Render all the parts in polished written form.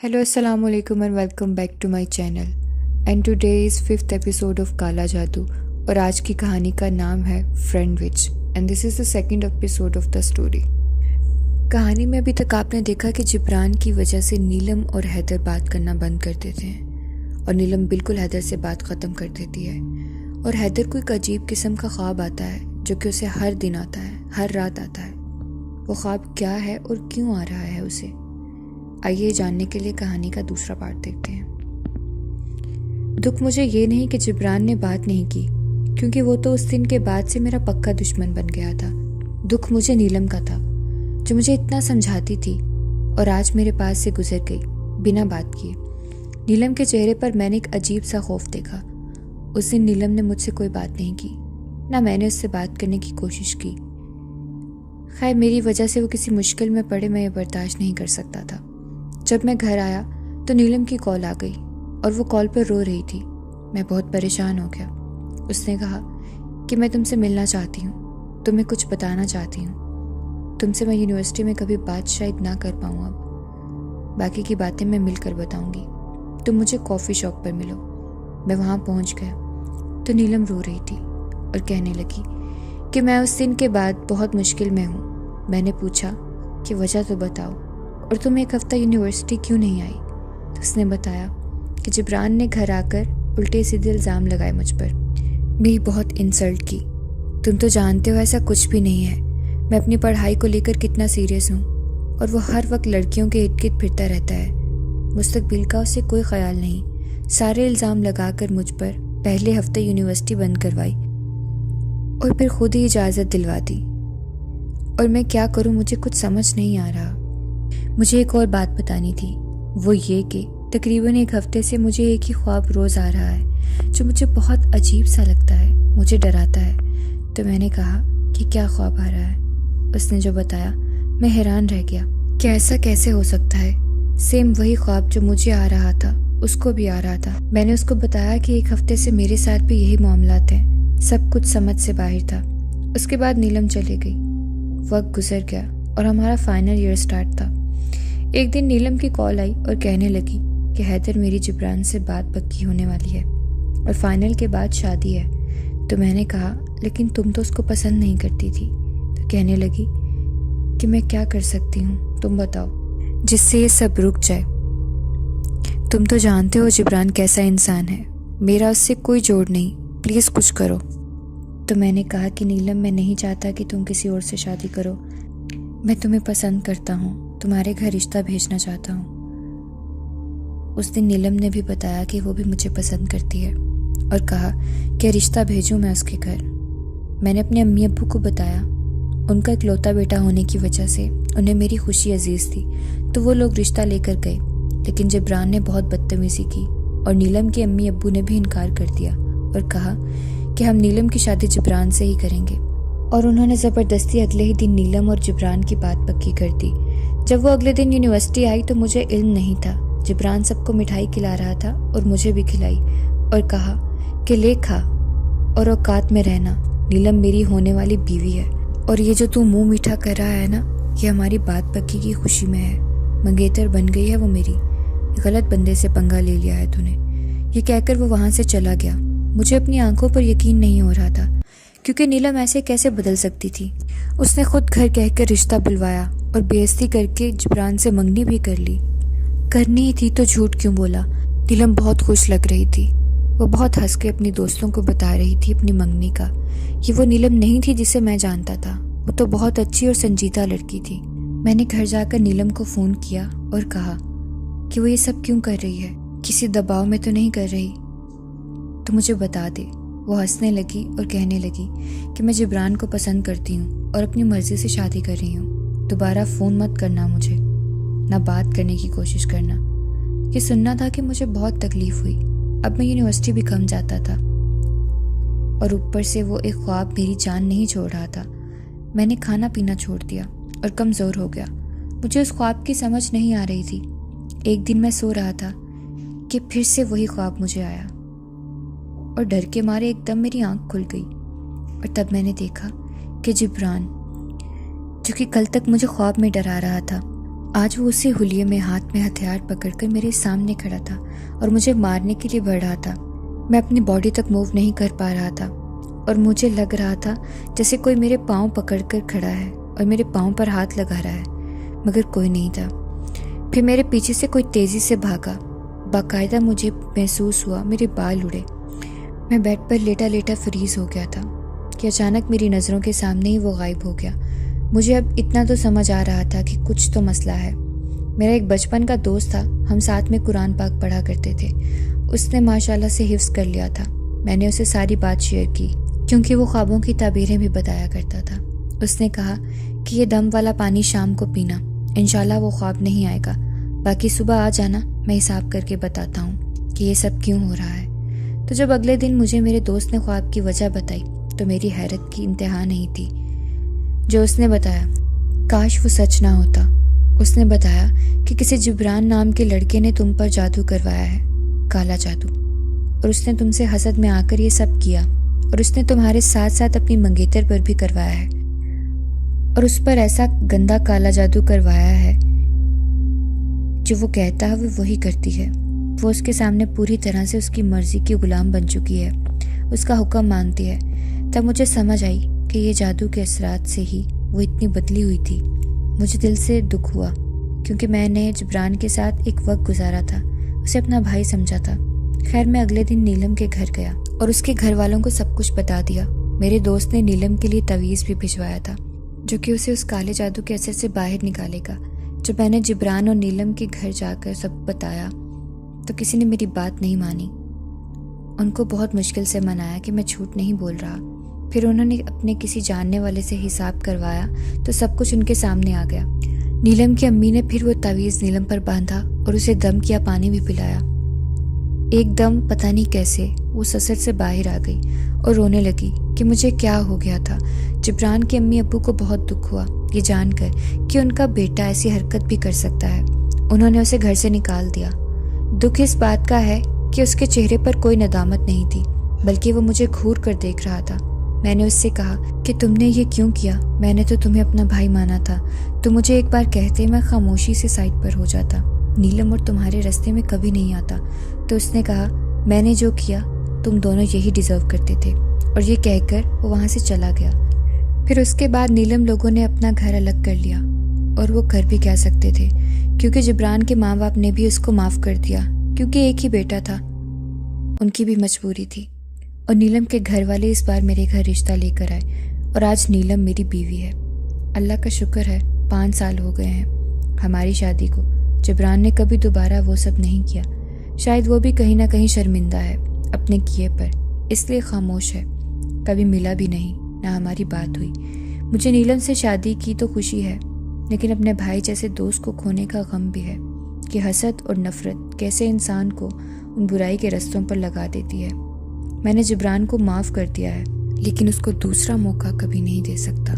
Hello, Assalamu alaikum and welcome back to my channel. And today is 5th episode of काला जादू और आज की कहानी का नाम है friend which and this is the second episode of the story. कहानी में अभी तक आपने देखा कि जिब्रान की वजह से नीलम और हैदर बात करना बंद कर देते हैं और नीलम बिल्कुल हैदर से बात ख़त्म कर देती है और हैदर को एक अजीब किस्म का ख्वाब आता है जो कि उसे हर दिन आता है, हर रात आता है। वो ख्वाब क्या है और क्यों आ रहा है उसे, आइए जानने के लिए कहानी का दूसरा पार्ट देखते हैं। दुख मुझे ये नहीं कि जिब्रान ने बात नहीं की, क्योंकि वो तो उस दिन के बाद से मेरा पक्का दुश्मन बन गया था। दुख मुझे नीलम का था, जो मुझे इतना समझाती थी और आज मेरे पास से गुजर गई बिना बात किए। नीलम के चेहरे पर मैंने एक अजीब सा खौफ देखा। उस दिन नीलम ने मुझसे कोई बात नहीं की, ना मैंने उससे बात करने की कोशिश की। खैर, मेरी वजह से वो किसी मुश्किल में पड़े, मैं ये बर्दाश्त नहीं कर सकता था। जब मैं घर आया तो नीलम की कॉल आ गई और वो कॉल पर रो रही थी। मैं बहुत परेशान हो गया। उसने कहा कि मैं तुमसे मिलना चाहती हूँ, तुम्हें कुछ बताना चाहती हूँ। तुमसे मैं यूनिवर्सिटी में कभी बात शायद ना कर पाऊँ, अब बाकी की बातें मैं मिलकर बताऊँगी। तुम मुझे कॉफ़ी शॉप पर मिलो। मैं वहाँ पहुँच गया तो नीलम रो रही थी और कहने लगी कि मैं उस दिन के बाद बहुत मुश्किल में हूँ। मैंने पूछा कि वजह तो बताओ, और तुम एक हफ्ता यूनिवर्सिटी क्यों नहीं आई? तो उसने बताया कि जिब्रान ने घर आकर उल्टे सीधे इल्ज़ाम लगाए मुझ पर, मेरी बहुत इंसल्ट की। तुम तो जानते हो ऐसा कुछ भी नहीं है। मैं अपनी पढ़ाई को लेकर कितना सीरियस हूँ और वो हर वक्त लड़कियों के इर्द गिर्द फिरता रहता है। मुस्तकबिल का उसे कोई ख्याल नहीं। सारे इल्ज़ाम लगाकर मुझ पर पहले हफ्ते यूनिवर्सिटी बंद करवाई और फिर खुद ही इजाज़त दिलवा दी। और मैं क्या करूँ, मुझे कुछ समझ नहीं आ रहा। मुझे एक और बात बतानी थी, वो ये कि तकरीबन एक हफ्ते से मुझे एक ही ख्वाब रोज़ आ रहा है जो मुझे बहुत अजीब सा लगता है, मुझे डराता है। तो मैंने कहा कि क्या ख्वाब आ रहा है? उसने जो बताया मैं हैरान रह गया कि ऐसा कैसे हो सकता है। सेम वही ख्वाब जो मुझे आ रहा था उसको भी आ रहा था। मैंने उसको बताया कि एक हफ्ते से मेरे साथ भी यही मामलात हैं, सब कुछ समझ से बाहर था। उसके बाद नीलम चली गई, वक्त गुजर गया और हमारा फाइनल ईयर स्टार्ट था। एक दिन नीलम की कॉल आई और कहने लगी कि हैदर, मेरी जिब्रान से बात पक्की होने वाली है और फाइनल के बाद शादी है। तो मैंने कहा लेकिन तुम तो उसको पसंद नहीं करती थी। तो कहने लगी कि मैं क्या कर सकती हूँ, तुम बताओ जिससे ये सब रुक जाए। तुम तो जानते हो जिब्रान कैसा इंसान है, मेरा उससे कोई जोड़ नहीं, प्लीज़ कुछ करो। तो मैंने कहा कि नीलम, मैं नहीं चाहता कि तुम किसी और से शादी करो। मैं तुम्हें पसंद करता हूँ, तुम्हारे घर रिश्ता भेजना चाहता हूँ। उस दिन नीलम ने भी बताया कि वो भी मुझे पसंद करती है और कहा कि रिश्ता भेजूँ मैं उसके घर। मैंने अपने अम्मी अब्बू को बताया। उनका इकलौता बेटा होने की वजह से उन्हें मेरी खुशी अजीज़ थी, तो वो लोग रिश्ता लेकर गए। लेकिन जिब्रान ने बहुत बदतमीज़ी की और नीलम के अम्मी अब्बू ने भी इनकार कर दिया और कहा कि हम नीलम की शादी जिब्रान से ही करेंगे। और उन्होंने ज़बरदस्ती अगले ही दिन नीलम और जिब्रान की बात पक्की कर दी। जब वो अगले दिन यूनिवर्सिटी आई तो मुझे इल्म नहीं था। जिब्रान सबको मिठाई खिला रहा था और मुझे भी खिलाई और कहा कि ले खा और औकात में रहना, नीलम मेरी होने वाली बीवी है और ये जो तू मुंह मीठा कर रहा है ना, ये हमारी बात पक्की की खुशी में है। मंगेतर बन गई है वो मेरी, गलत बंदे से पंगा ले लिया है तूने। ये कहकर वो वहाँ से चला गया। मुझे अपनी आंखों पर यकीन नहीं हो रहा था, क्योंकि नीलम ऐसे कैसे बदल सकती थी। उसने खुद घर कहकर रिश्ता बुलवाया और बेइज्जती करके जिब्रान से मंगनी भी कर ली। करनी ही थी तो झूठ क्यों बोला। नीलम बहुत खुश लग रही थी। वो बहुत हंस के अपनी दोस्तों को बता रही थी अपनी मंगनी का। ये वो नीलम नहीं थी जिसे मैं जानता था। वो तो बहुत अच्छी और संजीदा लड़की थी। मैंने घर जाकर नीलम को फ़ोन किया और कहा कि वो ये सब क्यों कर रही है, किसी दबाव में तो नहीं कर रही, तो मुझे बता दे। वो हंसने लगी और कहने लगी कि मैं जिब्रान को पसंद करती हूँ और अपनी मर्ज़ी से शादी कर रही हूँ। दोबारा फ़ोन मत करना मुझे, ना बात करने की कोशिश करना। ये सुनना था कि मुझे बहुत तकलीफ़ हुई। अब मैं यूनिवर्सिटी भी कम जाता था और ऊपर से वो एक ख्वाब मेरी जान नहीं छोड़ रहा था। मैंने खाना पीना छोड़ दिया और कमज़ोर हो गया। मुझे उस ख्वाब की समझ नहीं आ रही थी। एक दिन मैं सो रहा था कि फिर से वही ख्वाब मुझे आया और डर के मारे एकदम मेरी आंख खुल गई और तब मैंने देखा कि जिब्रान, जो कि कल तक मुझे ख्वाब में डरा रहा था, आज वो उसी हुलिये में हाथ में हथियार पकड़कर मेरे सामने खड़ा था और मुझे मारने के लिए बढ़ रहा था। मैं अपनी बॉडी तक मूव नहीं कर पा रहा था और मुझे लग रहा था जैसे कोई मेरे पाँव पकड़कर खड़ा है और मेरे पाँव पर हाथ लगा रहा है, मगर कोई नहीं था। फिर मेरे पीछे से कोई तेज़ी से भागा। बाकायदा मुझे महसूस हुआ मेरे बाल उड़े। मैं बेड पर लेटा लेटा फ्रीज हो गया था कि अचानक मेरी नज़रों के सामने ही वो गायब हो गया। मुझे अब इतना तो समझ आ रहा था कि कुछ तो मसला है। मेरा एक बचपन का दोस्त था, हम साथ में कुरान पाक पढ़ा करते थे। उसने माशाल्लाह से हिफ्ज़ कर लिया था। मैंने उसे सारी बात शेयर की क्योंकि वो ख्वाबों की ताबीरें भी बताया करता था। उसने कहा कि ये दम वाला पानी शाम को पीना, इंशाल्लाह वो ख्वाब नहीं आएगा। बाकी सुबह आ जाना, मैं हिसाब करके बताता हूँ कि ये सब क्यों हो रहा है। तो जब अगले दिन मुझे मेरे दोस्त ने ख्वाब की वजह बताई तो मेरी हैरत की इंतहा नहीं थी। जो उसने बताया, काश वो सच ना होता। उसने बताया कि किसी जिब्रान नाम के लड़के ने तुम पर जादू करवाया है, काला जादू, और उसने तुमसे हसद में आकर ये सब किया और उसने तुम्हारे साथ साथ अपनी मंगेतर पर भी करवाया है और उस पर ऐसा गंदा काला जादू करवाया है जो वो कहता है वो वही करती है। वो उसके सामने पूरी तरह से उसकी मर्जी की गुलाम बन चुकी है, उसका हुक्म मानती है। तब मुझे समझ आई कि ये जादू के असरात से ही वो इतनी बदली हुई थी। मुझे दिल से दुख हुआ क्योंकि मैंने जिब्रान के साथ एक वक्त गुजारा था, उसे अपना भाई समझा था। खैर, मैं अगले दिन नीलम के घर गया और उसके घर वालों को सब कुछ बता दिया। मेरे दोस्त ने नीलम के लिए तवीज़ भी भिजवाया था जो कि उसे उस काले जादू के असर से बाहर निकालेगा। जब मैंने जिब्रान और नीलम के घर जाकर सब बताया तो किसी ने मेरी बात नहीं मानी। उनको बहुत मुश्किल से मनाया कि मैं झूठ नहीं बोल रहा। फिर उन्होंने अपने किसी जानने वाले से हिसाब करवाया तो सब कुछ उनके सामने आ गया। नीलम की अम्मी ने फिर वो तावीज़ नीलम पर बांधा और उसे दम किया पानी भी पिलाया। एकदम पता नहीं कैसे वो ससर से बाहर आ गई और रोने लगी कि मुझे क्या हो गया था। जिब्रान की अम्मी अब्बू को बहुत दुख हुआ ये जानकर कि उनका बेटा ऐसी हरकत भी कर सकता है। उन्होंने उसे घर से निकाल दिया। दुख इस बात का है कि उसके चेहरे पर कोई नदामत नहीं थी, बल्कि वो मुझे घूर कर देख रहा था। मैंने उससे कहा कि तुमने ये क्यों किया? मैंने तो तुम्हें अपना भाई माना था। तुम मुझे एक बार कहते मैं खामोशी से साइड पर हो जाता। नीलम और तुम्हारे रास्ते में कभी नहीं आता। तो उसने कहा, मैंने जो किया तुम दोनों यही डिज़र्व करते थे, और ये कहकर वो वहाँ से चला गया। फिर उसके बाद नीलम लोगों ने अपना घर अलग कर लिया और वो कर भी कह सकते थे क्योंकि जिब्रान के माँ बाप ने भी उसको माफ़ कर दिया क्योंकि एक ही बेटा था, उनकी भी मजबूरी थी। और नीलम के घर वाले इस बार मेरे घर रिश्ता लेकर आए और आज नीलम मेरी बीवी है। अल्लाह का शुक्र है 5 साल हो गए हैं हमारी शादी को। जिब्रान ने कभी दोबारा वो सब नहीं किया। शायद वो भी कहीं ना कहीं शर्मिंदा है अपने किए पर, इसलिए खामोश है। कभी मिला भी नहीं, ना हमारी बात हुई। मुझे नीलम से शादी की तो खुशी है, लेकिन अपने भाई जैसे दोस्त को खोने का गम भी है कि हसद और नफ़रत कैसे इंसान को उन बुराई के रास्तों पर लगा देती है। मैंने जिब्रान को माफ़ कर दिया है, लेकिन उसको दूसरा मौका कभी नहीं दे सकता।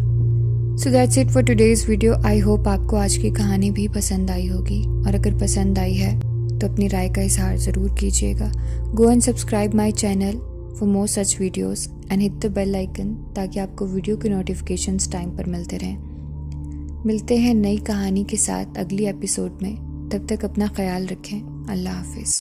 So that's it for today's video. I hope आपको आज की कहानी भी पसंद आई होगी, और अगर पसंद आई है तो अपनी राय का इजहार ज़रूर कीजिएगा। Go and subscribe my channel for more such videos and hit the bell icon ताकि आपको वीडियो के नोटिफिकेशंस टाइम पर मिलते रहें। मिलते हैं नई कहानी के साथ अगली एपिसोड में। तब तक अपना ख्याल रखें। अल्लाह हाफिज़।